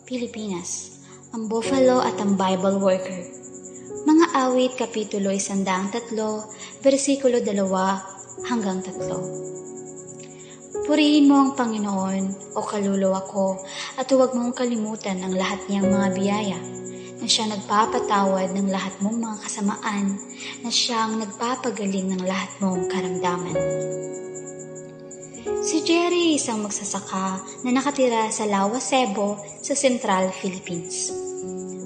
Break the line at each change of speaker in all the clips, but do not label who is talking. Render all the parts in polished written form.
Pilipinas, ang Buffalo at ang Bible Worker. Mga awit, Kapitulo 103, versikulo 2 hanggang 3. Purihin mo ang Panginoon o kaluluwa ko at huwag mong kalimutan ang lahat niyang mga biyaya, na siya nagpapatawad ng lahat mong mga kasamaan, na siyang nagpapagaling ng lahat mong karamdaman. Si Jerry isang magsasaka na nakatira sa Lawa, Cebu sa Central Philippines.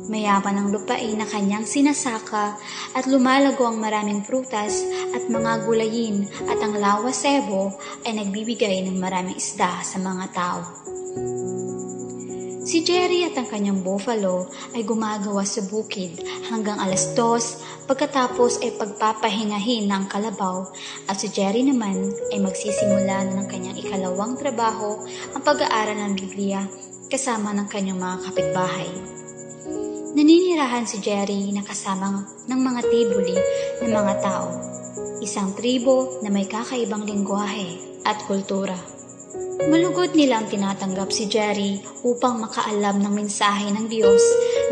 Mayaman ang lupain na kanyang sinasaka at lumalago ang maraming prutas at mga gulayin at ang Lawa, Cebu ay nagbibigay ng maraming isda sa mga tao. Si Jerry at ang kanyang buffalo ay gumagawa sa bukid hanggang 2:00 pagkatapos ay pagpapahingahin ng kalabaw at si Jerry naman ay magsisimula ng kanyang ikalawang trabaho, ang pag-aaral ng Biblia kasama ng kanyang mga kapitbahay. Naninirahan si Jerry na kasama ng mga tibuli ng mga tao, isang tribo na may kakaibang lengguwahe at kultura. Malugod nilang tinatanggap si Jerry upang makaalam ng mensahe ng Diyos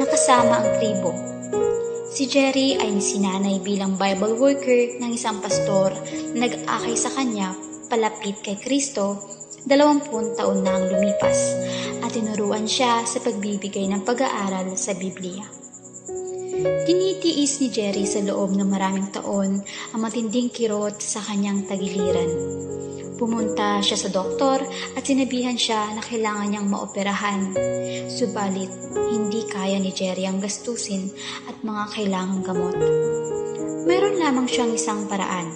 na kasama ang tribo. Si Jerry ay sinanay bilang Bible worker ng isang pastor na nag-akay sa kanya palapit kay Kristo 20 taon na ang lumipas at tinuruan siya sa pagbibigay ng pag-aaral sa Biblia. Tinitiis ni Jerry sa loob ng maraming taon ang matinding kirot sa kanyang tagiliran. Pumunta siya sa doktor at sinabihan siya na kailangan niyang maoperahan. Subalit, hindi kaya ni Jerry ang gastusin at mga kailangang gamot. Mayroon lamang siyang isang paraan,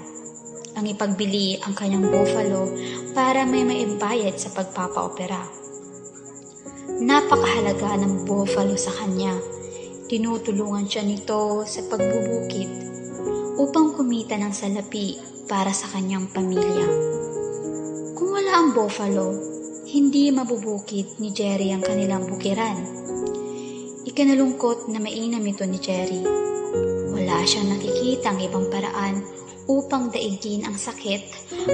ang ipagbili ang kanyang buffalo para may maimbayad sa pagpapaopera. Napakahalaga ng buffalo sa kanya. Tinutulungan siya nito sa pagbubukid upang kumita ng salapi para sa kanyang pamilya. Kung wala ang buffalo, hindi mabubukid ni Jerry ang kanilang bukiran. Ikanalungkot na mainam ito ni Jerry. Wala siyang nakikitang ibang paraan upang daigin ang sakit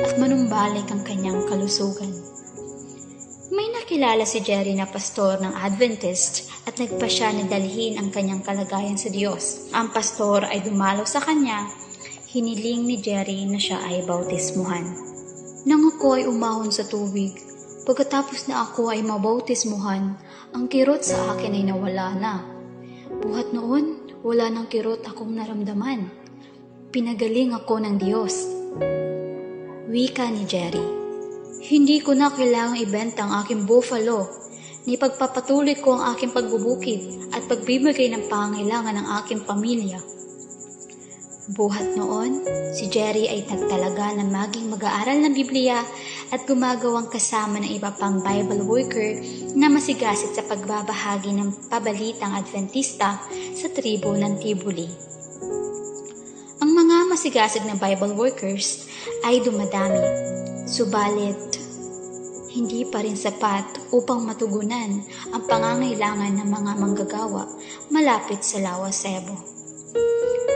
at manumbalik ang kanyang kalusugan. May nakilala si Jerry na pastor ng Adventist at nagpasya na dalhin ang kanyang kalagayan sa Diyos. Ang pastor ay dumalo sa kanya, hiniling ni Jerry na siya ay bautismuhan. Nang ako ay umahon sa tubig, pagkatapos na ako ay mabautismuhan, ang kirot sa akin ay nawala na. Buhat noon, wala nang kirot akong naramdaman. Pinagaling ako ng Diyos. Wika ni Jerry. Hindi ko na kailangang ibenta ang aking buffalo. Nipagpapatuloy ko ang aking pagbubukid at pagbibigay ng pangangailangan ng aking pamilya. Buhat noon, si Jerry ay nagtalaga na maging mag-aaral ng Biblia at gumagawang kasama ng iba pang Bible worker na masigasig sa pagbabahagi ng pabalitang Adventista sa tribo ng Tibuli. Ang mga masigasig na Bible workers ay dumadami, subalit hindi pa rin sapat upang matugunan ang pangangailangan ng mga manggagawa malapit sa Lawa, Cebu.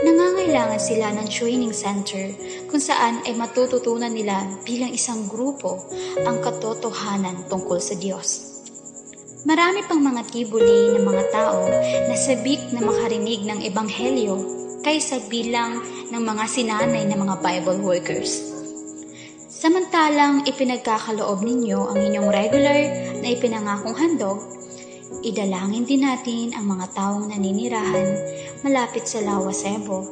Nangangailangan sila ng training center kung saan ay matututunan nila bilang isang grupo ang katotohanan tungkol sa Diyos. Marami pang mga tibuli ng mga tao na sabik na makarinig ng ebanghelyo kaysa bilang ng mga sinanay na mga Bible workers. Samantalang ipinagkakaloob ninyo ang inyong regular na ipinangakong handog, idalangin din natin ang mga taong naninirahan malapit sa Lawa, Cebu,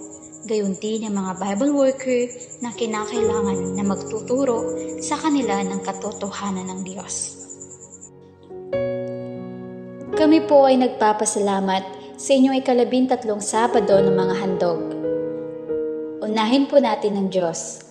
gayon din ang mga Bible worker na kinakailangan na magtuturo sa kanila ng katotohanan ng Diyos. Kami po ay nagpapasalamat sa inyong 13 Sabado ng mga handog. Unahin po natin ang Diyos.